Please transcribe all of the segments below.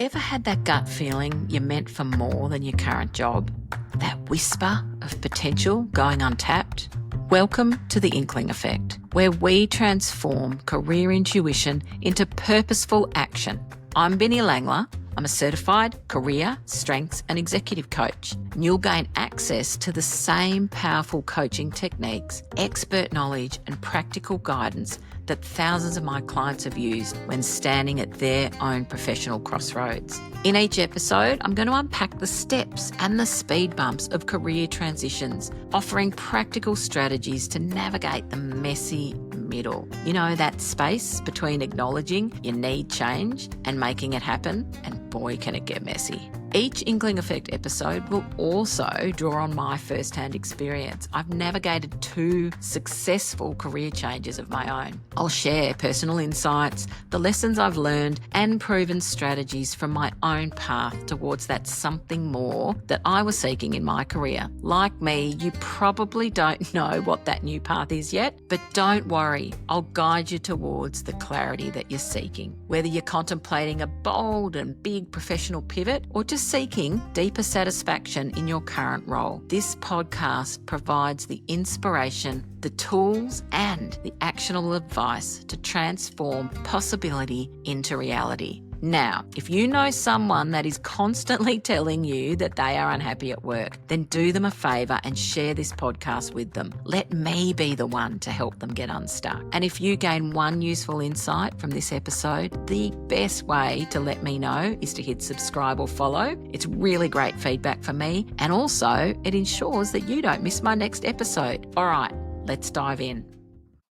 Ever had that gut feeling you're meant for more than your current job? That whisper of potential going untapped? Welcome to the Inkling Effect, where we transform career intuition into purposeful action. I'm Benny Langler. I'm a certified career, strengths and executive coach. And you'll gain access to the same powerful coaching techniques, expert knowledge and practical guidance that thousands of my clients have used when standing at their own professional crossroads. In each episode, I'm going to unpack the steps and the speed bumps of career transitions, offering practical strategies to navigate the messy middle. You know, that space between acknowledging you need change and making it happen, and boy, can it get messy. Each Inkling Effect episode will also draw on my first-hand experience. I've navigated 2 successful career changes of my own. I'll share personal insights, the lessons I've learned, and proven strategies from my own path towards that something more that I was seeking in my career. Like me, you probably don't know what that new path is yet, but don't worry, I'll guide you towards the clarity that you're seeking. Whether you're contemplating a bold and big professional pivot or just seeking deeper satisfaction in your current role, this podcast provides the inspiration, the tools, and the actionable advice to transform possibility into reality. Now, if you know someone that is constantly telling you that they are unhappy at work, then do them a favour and share this podcast with them. Let me be the one to help them get unstuck. And if you gain one useful insight from this episode, the best way to let me know is to hit subscribe or follow. It's really great feedback for me, and also it ensures that you don't miss my next episode. All right, let's dive in.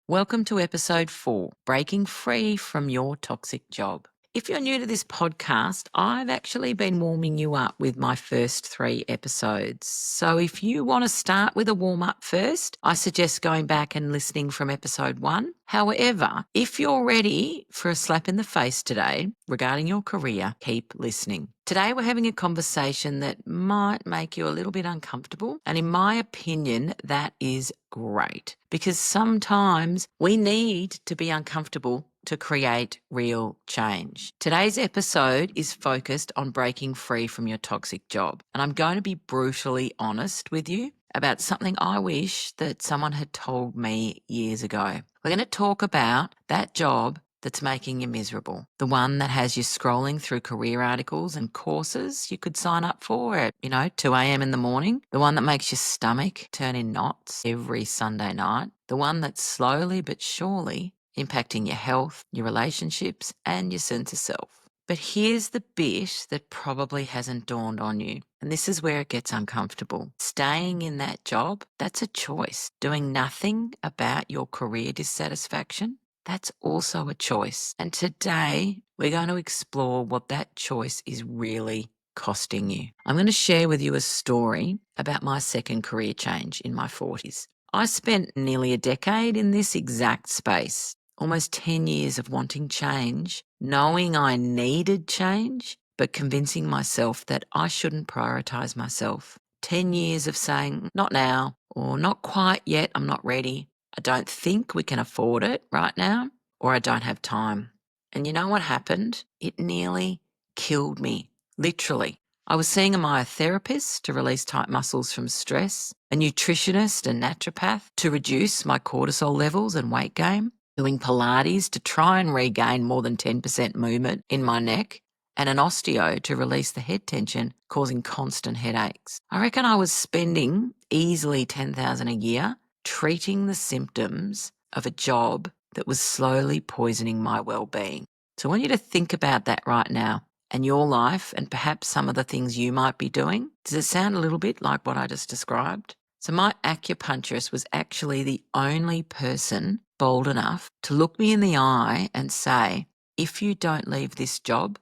Welcome to episode 4, Breaking Free from Your Toxic Job. If you're new to this podcast, I've actually been warming you up with my first 3 episodes. So if you want to start with a warm-up first, I suggest going back and listening from episode 1. However, if you're ready for a slap in the face today regarding your career, keep listening. Today we're having a conversation that might make you a little bit uncomfortable, and in my opinion, that is great, because sometimes we need to be uncomfortable to create real change. Today's episode is focused on breaking free from your toxic job, and I'm going to be brutally honest with you about something I wish that someone had told me years ago. We're going to talk about that job that's making you miserable, the one that has you scrolling through career articles and courses you could sign up for at, 2 a.m. in the morning, the one that makes your stomach turn in knots every Sunday night, the one that's slowly but surely impacting your health, your relationships, and your sense of self. But here's the bit that probably hasn't dawned on you, and this is where it gets uncomfortable. Staying in that job, that's a choice. Doing nothing about your career dissatisfaction, that's also a choice. And today, we're going to explore what that choice is really costing you. I'm going to share with you a story about my second career change in my 40s. I spent nearly a decade in this exact space. Almost 10 years of wanting change, knowing I needed change, but convincing myself that I shouldn't prioritise myself. 10 years of saying, not now, or not quite yet, I'm not ready. I don't think we can afford it right now, or I don't have time. And you know what happened? It nearly killed me, literally. I was seeing a myotherapist to release tight muscles from stress, a nutritionist and naturopath to reduce my cortisol levels and weight gain, doing Pilates to try and regain more than 10% movement in my neck, and an osteo to release the head tension causing constant headaches. I reckon I was spending easily $10,000 a year treating the symptoms of a job that was slowly poisoning my well-being. So I want you to think about that right now and your life, and perhaps some of the things you might be doing. Does it sound a little bit like what I just described? So my acupuncturist was actually the only person bold enough to look me in the eye and say, if you don't leave this job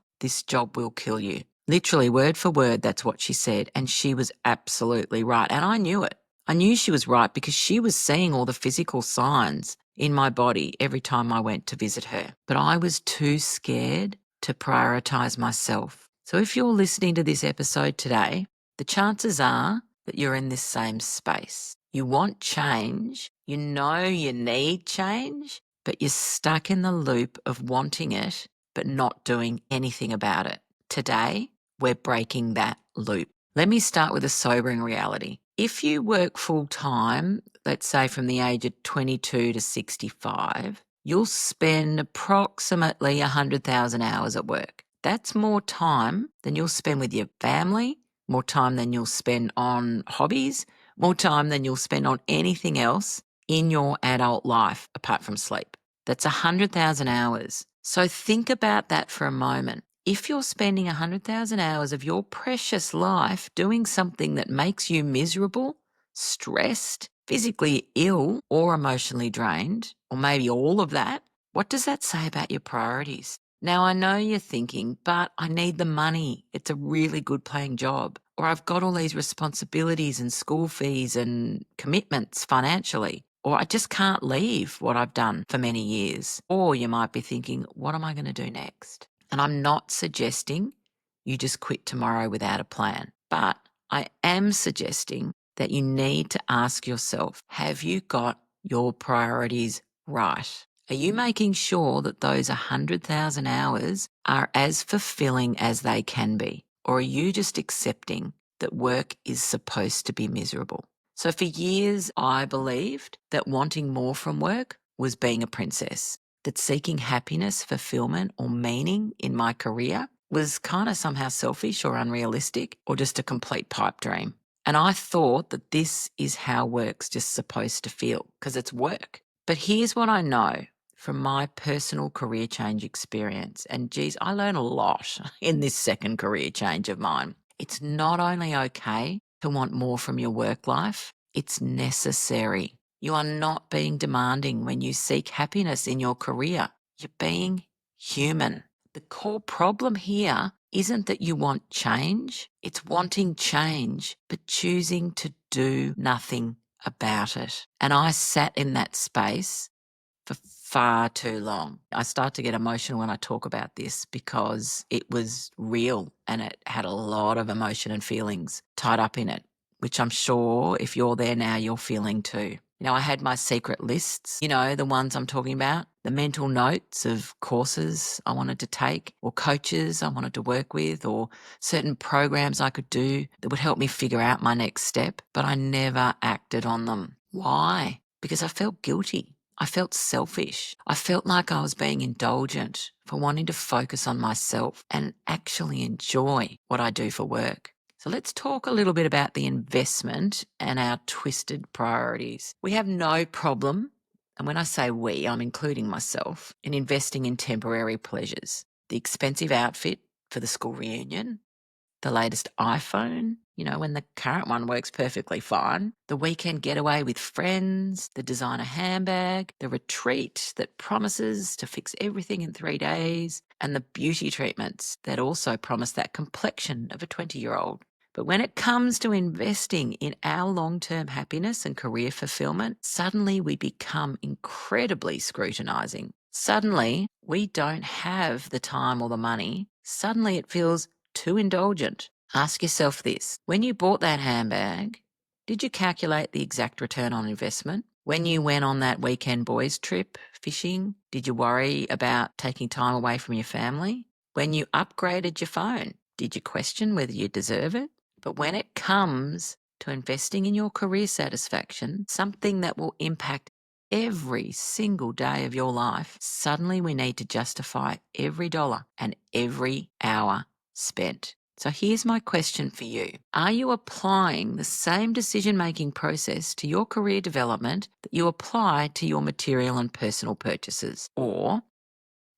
will kill you. Literally, word for word, that's what she said. And she was absolutely right. And I knew it. I knew she was right because she was seeing all the physical signs in my body every time I went to visit her. But I was too scared to prioritise myself. So if you're listening to this episode today, the chances are that you're in this same space. You want change, you know you need change, but you're stuck in the loop of wanting it but not doing anything about it. Today, we're breaking that loop. Let me start with a sobering reality. If you work full time, let's say from the age of 22 to 65, you'll spend approximately 100,000 hours at work. That's more time than you'll spend with your family, more time than you'll spend on hobbies, more time than you'll spend on anything else in your adult life apart from sleep. That's 100,000 hours. So think about that for a moment. If you're spending 100,000 hours of your precious life doing something that makes you miserable, stressed, physically ill, or emotionally drained, or maybe all of that, what does that say about your priorities? Now, I know you're thinking, but I need the money. It's a really good paying job. Or I've got all these responsibilities and school fees and commitments financially. Or I just can't leave what I've done for many years. Or you might be thinking, what am I going to do next? And I'm not suggesting you just quit tomorrow without a plan, but I am suggesting that you need to ask yourself, have you got your priorities right? Are you making sure that those 100,000 hours are as fulfilling as they can be? Or are you just accepting that work is supposed to be miserable? So for years, I believed that wanting more from work was being a princess, that seeking happiness, fulfillment, or meaning in my career was kind of somehow selfish or unrealistic or just a complete pipe dream. And I thought that this is how work's just supposed to feel because it's work. But here's what I know from my personal career change experience. And geez, I learned a lot in this second career change of mine. It's not only okay to want more from your work life, it's necessary. You are not being demanding when you seek happiness in your career. You're being human. The core problem here isn't that you want change, it's wanting change, but choosing to do nothing about it. And I sat in that space for far too long. I start to get emotional when I talk about this because it was real and it had a lot of emotion and feelings tied up in it, which I'm sure if you're there now, you're feeling too. You know, I had my secret lists, you know, the ones I'm talking about, the mental notes of courses I wanted to take or coaches I wanted to work with or certain programs I could do that would help me figure out my next step, but I never acted on them. Why? Because I felt guilty. I felt selfish. I felt like I was being indulgent for wanting to focus on myself and actually enjoy what I do for work. So let's talk a little bit about the investment and our twisted priorities. We have no problem, and when I say we, I'm including myself, in investing in temporary pleasures. The expensive outfit for the school reunion, the latest iPhone, you know, when the current one works perfectly fine, the weekend getaway with friends, the designer handbag, the retreat that promises to fix everything in 3 days, and the beauty treatments that also promise that complexion of a 20-year-old. But when it comes to investing in our long-term happiness and career fulfillment, suddenly we become incredibly scrutinising. Suddenly, we don't have the time or the money. Suddenly it feels too indulgent. Ask yourself this. When you bought that handbag, did you calculate the exact return on investment? When you went on that weekend boys trip fishing, did you worry about taking time away from your family? When you upgraded your phone, did you question whether you deserve it? But when it comes to investing in your career satisfaction, something that will impact every single day of your life, suddenly we need to justify every dollar and every hour spent. So here's my question for you. Are you applying the same decision-making process to your career development that you apply to your material and personal purchases? Or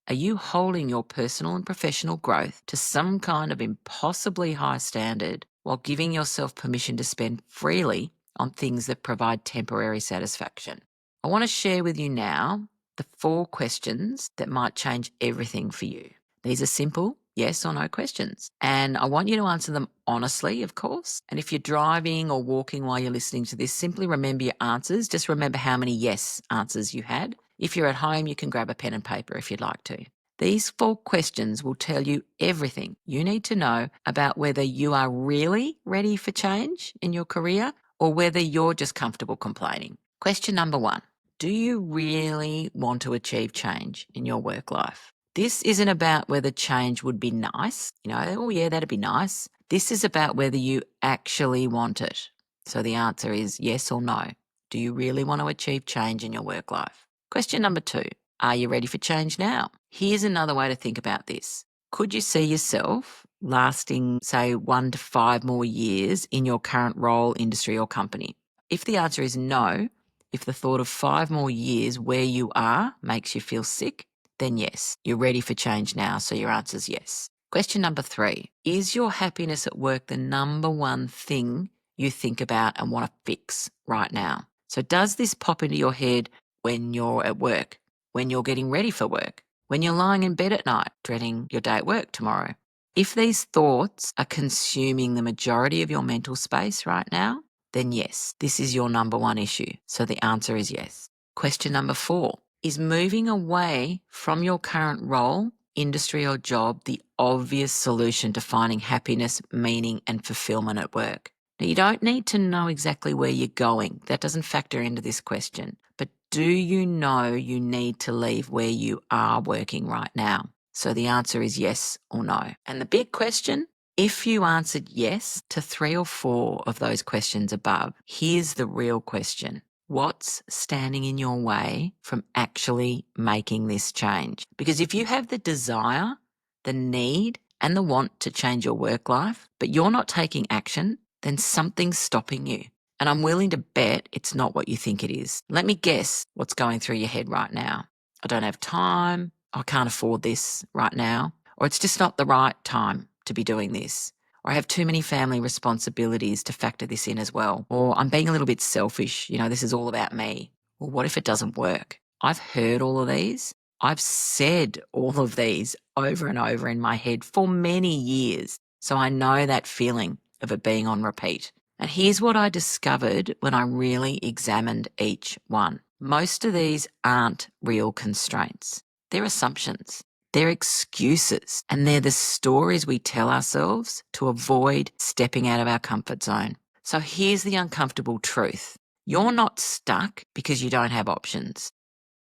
are you holding your personal and professional growth to some kind of impossibly high standard while giving yourself permission to spend freely on things that provide temporary satisfaction? I want to share with you now the 4 questions that might change everything for you. These are simple yes or no questions, and I want you to answer them honestly, of course. And if you're driving or walking while you're listening to this, simply remember your answers. Just remember how many yes answers you had. If you're at home, you can grab a pen and paper if you'd like to. These 4 questions will tell you everything you need to know about whether you are really ready for change in your career or whether you're just comfortable complaining. Question number 1. Do you really want to achieve change in your work life? This isn't about whether change would be nice, oh yeah, that'd be nice. This is about whether you actually want it. So the answer is yes or no. Do you really want to achieve change in your work life? Question number 2, are you ready for change now? Here's another way to think about this. Could you see yourself lasting, say, 1 to 5 more years in your current role, industry, or company? If the answer is no, if the thought of 5 more years where you are makes you feel sick, then yes, you're ready for change now, so your answer is yes. Question number 3, is your happiness at work the number one thing you think about and want to fix right now? So does this pop into your head when you're at work, when you're getting ready for work, when you're lying in bed at night, dreading your day at work tomorrow? If these thoughts are consuming the majority of your mental space right now, then yes, this is your number one issue. So the answer is yes. Question number 4, is moving away from your current role, industry, or job the obvious solution to finding happiness, meaning, and fulfillment at work? Now, you don't need to know exactly where you're going. That doesn't factor into this question. But do you know you need to leave where you are working right now? So the answer is yes or no. And the big question, if you answered yes to 3 or 4 of those questions above, here's the real question. What's standing in your way from actually making this change? Because if you have the desire, the need, and the want to change your work life, but you're not taking action, then something's stopping you. And I'm willing to bet it's not what you think it is. Let me guess what's going through your head right now. I don't have time. I can't afford this right now. Or it's just not the right time to be doing this. Or I have too many family responsibilities to factor this in as well. Or I'm being a little bit selfish. This is all about me. Well, what if it doesn't work? I've heard all of these. I've said all of these over and over in my head for many years. So I know that feeling of it being on repeat. And here's what I discovered when I really examined each one. Most of these aren't real constraints. They're assumptions. They're excuses, and they're the stories we tell ourselves to avoid stepping out of our comfort zone. So here's the uncomfortable truth. You're not stuck because you don't have options.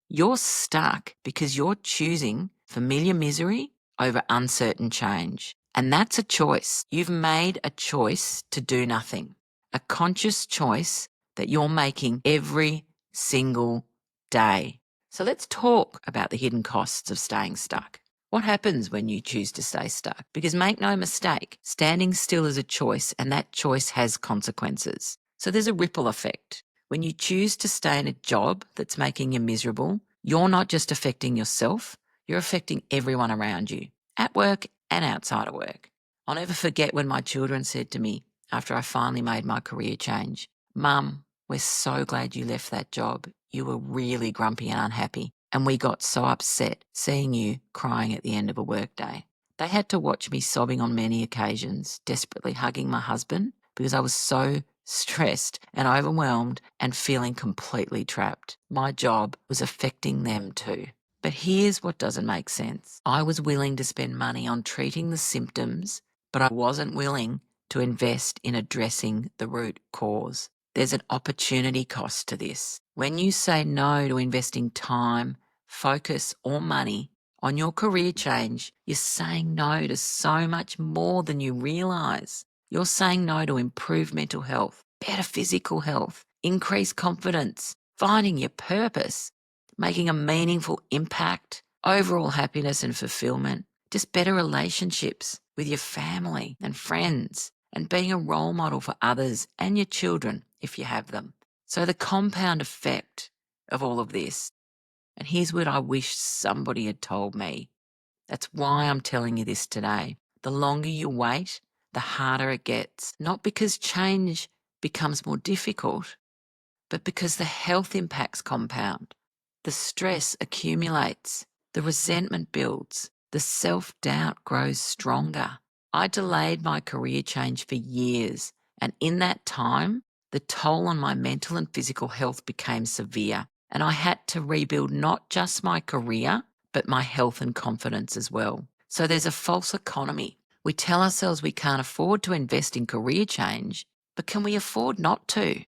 You're stuck because you're choosing familiar misery over uncertain change. And that's a choice. You've made a choice to do nothing, a conscious choice that you're making every single day. So let's talk about the hidden costs of staying stuck. What happens when you choose to stay stuck? Because make no mistake, standing still is a choice, and that choice has consequences. So there's a ripple effect. When you choose to stay in a job that's making you miserable, you're not just affecting yourself, you're affecting everyone around you, at work and outside of work. I'll never forget when my children said to me after I finally made my career change, "Mum, we're so glad you left that job. You were really grumpy and unhappy, and we got so upset seeing you crying at the end of a workday." They had to watch me sobbing on many occasions, desperately hugging my husband because I was so stressed and overwhelmed and feeling completely trapped. My job was affecting them too. But here's what doesn't make sense. I was willing to spend money on treating the symptoms, but I wasn't willing to invest in addressing the root cause. There's an opportunity cost to this. When you say no to investing time, focus, or money on your career change, you're saying no to so much more than you realise. You're saying no to improved mental health, better physical health, increased confidence, finding your purpose, making a meaningful impact, overall happiness and fulfillment, just better relationships with your family and friends, and being a role model for others and your children if you have them. So the compound effect of all of this, and here's what I wish somebody had told me. That's why I'm telling you this today. The longer you wait, the harder it gets. Not because change becomes more difficult, but because the health impacts compound. The stress accumulates, the resentment builds, the self-doubt grows stronger. I delayed my career change for years, and in that time, the toll on my mental and physical health became severe, and I had to rebuild not just my career, but my health and confidence as well. So there's a false economy. We tell ourselves we can't afford to invest in career change, but can we afford not to?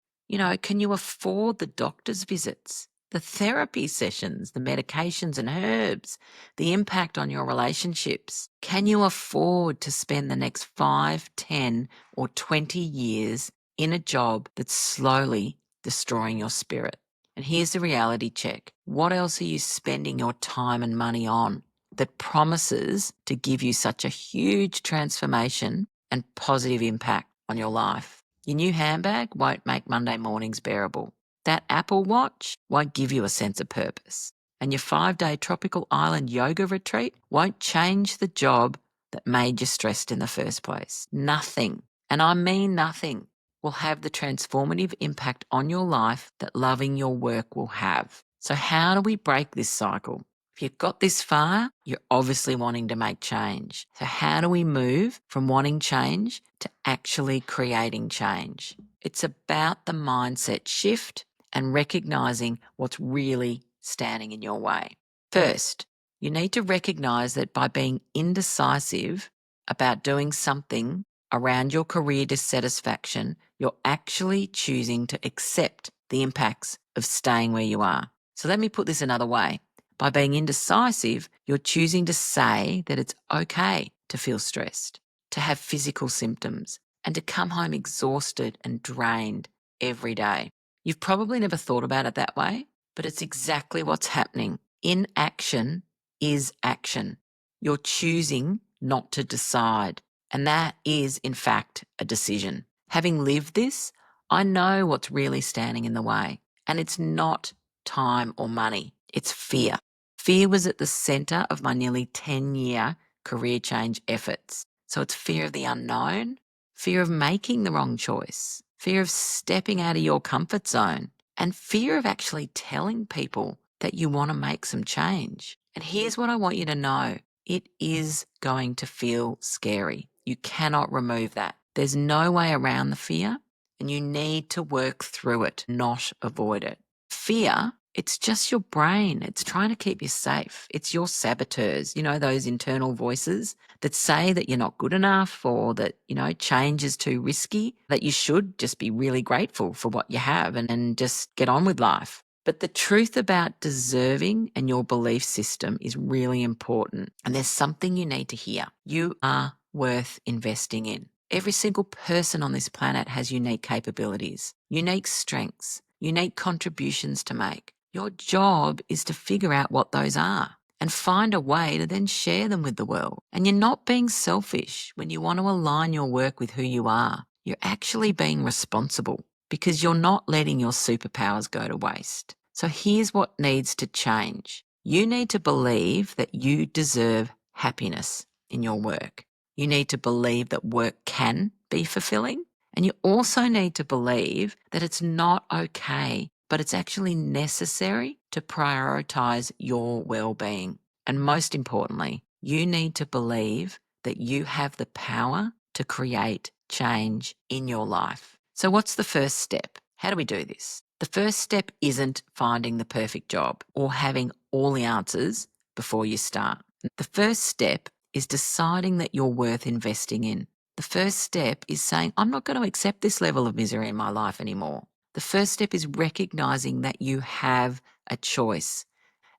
Can you afford the doctor's visits? The therapy sessions, the medications and herbs, the impact on your relationships. Can you afford to spend the next 5, 10, or 20 years in a job that's slowly destroying your spirit? And here's the reality check. What else are you spending your time and money on that promises to give you such a huge transformation and positive impact on your life? Your new handbag won't make Monday mornings bearable. That Apple Watch won't give you a sense of purpose. And your 5-day tropical island yoga retreat won't change the job that made you stressed in the first place. Nothing, and I mean nothing, will have the transformative impact on your life that loving your work will have. So how do we break this cycle? If you've got this far, you're obviously wanting to make change. So how do we move from wanting change to actually creating change? It's about the mindset shift and recognizing what's really standing in your way. First, you need to recognize that by being indecisive about doing something around your career dissatisfaction, you're actually choosing to accept the impacts of staying where you are. So let me put this another way. By being indecisive, you're choosing to say that it's okay to feel stressed, to have physical symptoms, and to come home exhausted and drained every day. You've probably never thought about it that way, but it's exactly what's happening. Inaction is action. You're choosing not to decide, and that is, in fact, a decision. Having lived this, I know what's really standing in the way, and it's not time or money, it's fear. Fear was at the center of my nearly 10-year career change efforts. So it's fear of the unknown, fear of making the wrong choice, fear of stepping out of your comfort zone, and fear of actually telling people that you want to make some change. And here's what I want you to know. It is going to feel scary. You cannot remove that. There's no way around the fear, and you need to work through it, not avoid it. Fear, it's just your brain. It's trying to keep you safe. It's your saboteurs, those internal voices that say that you're not good enough or that, change is too risky, that you should just be really grateful for what you have and just get on with life. But the truth about deserving and your belief system is really important. And there's something you need to hear. You are worth investing in. Every single person on this planet has unique capabilities, unique strengths, unique contributions to make. Your job is to figure out what those are and find a way to then share them with the world. And you're not being selfish when you want to align your work with who you are. You're actually being responsible because you're not letting your superpowers go to waste. So here's what needs to change. You need to believe that you deserve happiness in your work. You need to believe that work can be fulfilling. And you also need to believe that it's not okay, but it's actually necessary to prioritize your well-being. And most importantly, you need to believe that you have the power to create change in your life. So what's the first step? How do we do this? The first step isn't finding the perfect job or having all the answers before you start. The first step is deciding that you're worth investing in. The first step is saying, I'm not going to accept this level of misery in my life anymore. The first step is recognizing that you have a choice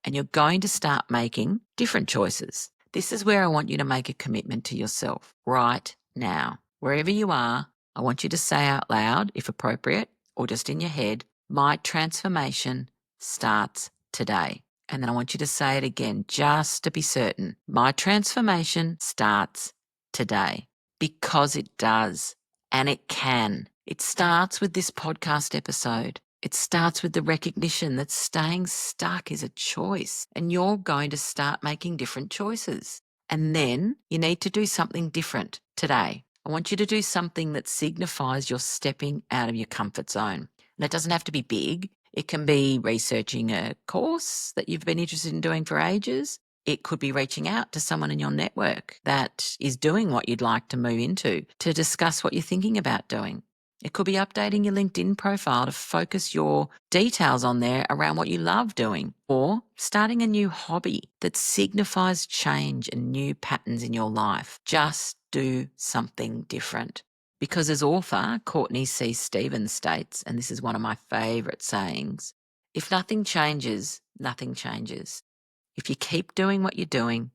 and you're going to start making different choices. This is where I want you to make a commitment to yourself right now. Wherever you are, I want you to say out loud, if appropriate, or just in your head, my transformation starts today. And then I want you to say it again, just to be certain. My transformation starts today. Because it does, and it can. It starts with this podcast episode. It starts with the recognition that staying stuck is a choice, and you're going to start making different choices. And then you need to do something different today. I want you to do something that signifies you're stepping out of your comfort zone. And it doesn't have to be big. It can be researching a course that you've been interested in doing for ages. It could be reaching out to someone in your network that is doing what you'd like to move into to discuss what you're thinking about doing. It could be updating your LinkedIn profile to focus your details on there around what you love doing, or starting a new hobby that signifies change and new patterns in your life. Just do something different. Because as author Courtney C. Stevens states, and this is one of my favourite sayings, If nothing changes, nothing changes. If you keep doing what you're doing,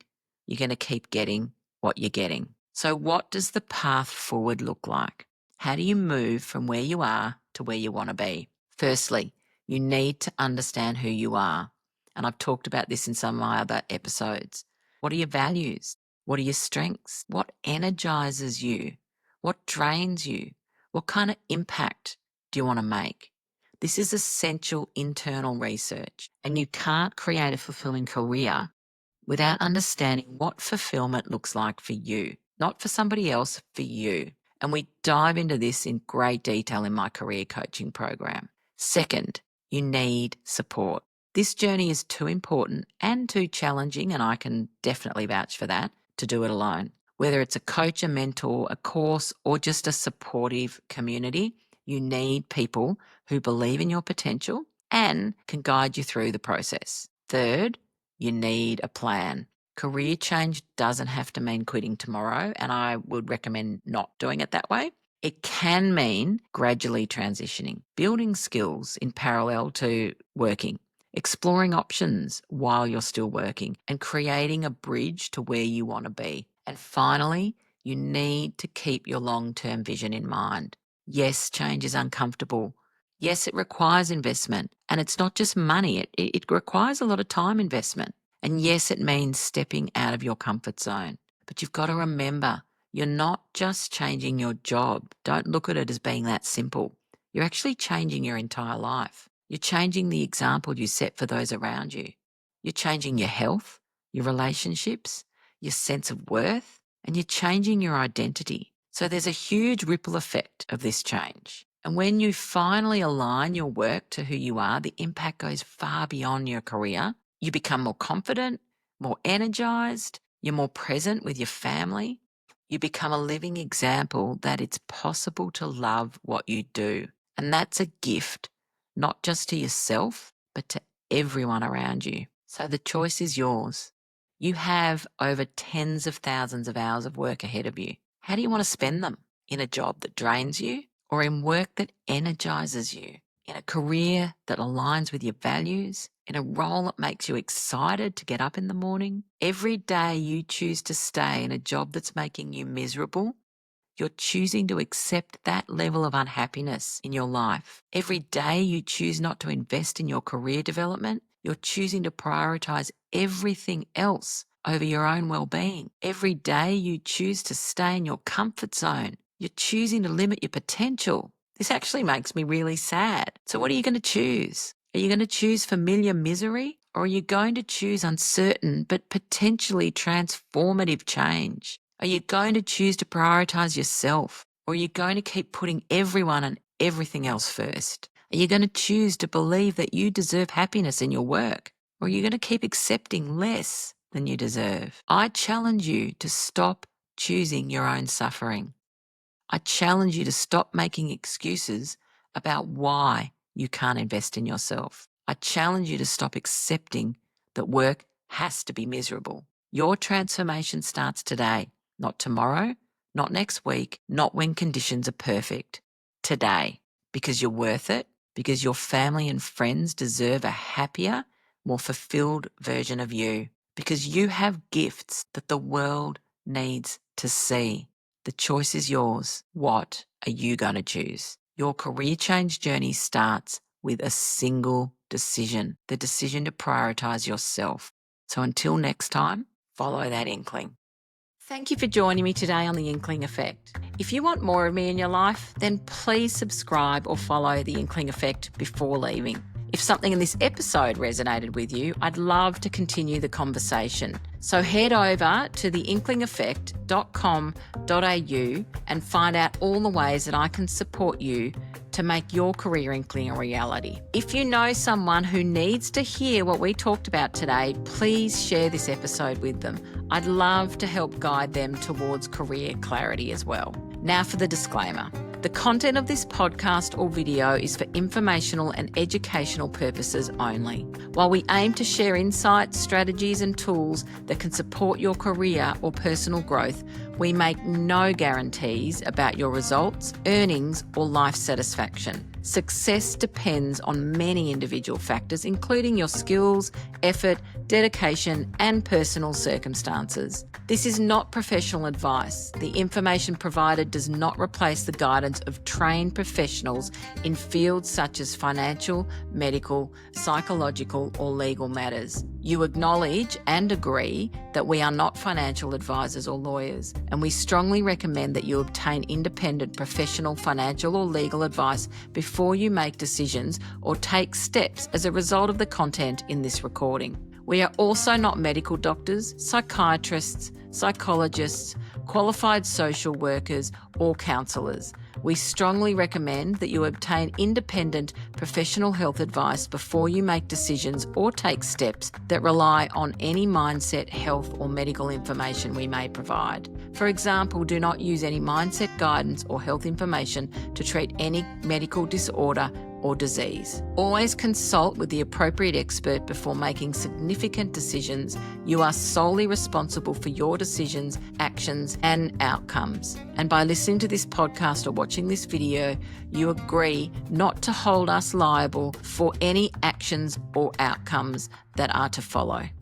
you're going to keep getting what you're getting. So what does the path forward look like? How do you move from where you are to where you want to be? Firstly, you need to understand who you are. And I've talked about this in some of my other episodes. What are your values? What are your strengths? What energizes you? What drains you? What kind of impact do you want to make? This is essential internal research, and you can't create a fulfilling career without understanding what fulfillment looks like for you, not for somebody else, for you. And we dive into this in great detail in my career coaching program. Second, you need support. This journey is too important and too challenging, and I can definitely vouch for that, to do it alone. Whether it's a coach, a mentor, a course, or just a supportive community, you need people who believe in your potential and can guide you through the process. Third, you need a plan. Career change doesn't have to mean quitting tomorrow, and I would recommend not doing it that way. It can mean gradually transitioning, building skills in parallel to working, exploring options while you're still working, and creating a bridge to where you want to be. And finally, you need to keep your long-term vision in mind. Yes, change is uncomfortable. Yes, it requires investment, and it's not just money. It requires a lot of time investment. And yes, it means stepping out of your comfort zone. But you've got to remember, you're not just changing your job. Don't look at it as being that simple. You're actually changing your entire life. You're changing the example you set for those around you. You're changing your health, your relationships, your sense of worth, and you're changing your identity. So there's a huge ripple effect of this change. And when you finally align your work to who you are, the impact goes far beyond your career. You become more confident, more energized, you're more present with your family. You become a living example that it's possible to love what you do. And that's a gift, not just to yourself, but to everyone around you. So the choice is yours. You have over tens of thousands of hours of work ahead of you. How do you want to spend them? In a job that drains you, or in work that energizes you? In a career that aligns with your values? In a role that makes you excited to get up in the morning? Every day you choose to stay in a job that's making you miserable, you're choosing to accept that level of unhappiness in your life. Every day you choose not to invest in your career development, you're choosing to prioritize everything else over your own well-being. Every day you choose to stay in your comfort zone, you're choosing to limit your potential. This actually makes me really sad. So what are you going to choose? Are you going to choose familiar misery, or are you going to choose uncertain but potentially transformative change? Are you going to choose to prioritize yourself, or are you going to keep putting everyone and everything else first? Are you going to choose to believe that you deserve happiness in your work, or are you going to keep accepting less than you deserve? I challenge you to stop choosing your own suffering. I challenge you to stop making excuses about why you can't invest in yourself. I challenge you to stop accepting that work has to be miserable. Your transformation starts today, not tomorrow, not next week, not when conditions are perfect. Today, because you're worth it, because your family and friends deserve a happier, more fulfilled version of you, because you have gifts that the world needs to see. The choice is yours. What are you going to choose? Your career change journey starts with a single decision, the decision to prioritize yourself. So until next time, follow that inkling. Thank you for joining me today on The Inkling Effect. If you want more of me in your life, then please subscribe or follow The Inkling Effect before leaving. If something in this episode resonated with you, I'd love to continue the conversation. So head over to theinklingeffect.com.au and find out all the ways that I can support you to make your career inkling a reality. If you know someone who needs to hear what we talked about today, please share this episode with them. I'd love to help guide them towards career clarity as well. Now for the disclaimer. The content of this podcast or video is for informational and educational purposes only. While we aim to share insights, strategies and tools that can support your career or personal growth, we make no guarantees about your results, earnings or life satisfaction. Success depends on many individual factors, including your skills, effort, dedication, and personal circumstances. This is not professional advice. The information provided does not replace the guidance of trained professionals in fields such as financial, medical, psychological, or legal matters. You acknowledge and agree that we are not financial advisors or lawyers, and we strongly recommend that you obtain independent professional financial or legal advice before you make decisions or take steps as a result of the content in this recording. We are also not medical doctors, psychiatrists, psychologists, qualified social workers, or counsellors. We strongly recommend that you obtain independent professional health advice before you make decisions or take steps that rely on any mindset, health, or medical information we may provide. For example, do not use any mindset guidance or health information to treat any medical disorder or disease. Always consult with the appropriate expert before making significant decisions. You are solely responsible for your decisions, actions, and outcomes. And by listening to this podcast or watching this video, you agree not to hold us liable for any actions or outcomes that are to follow.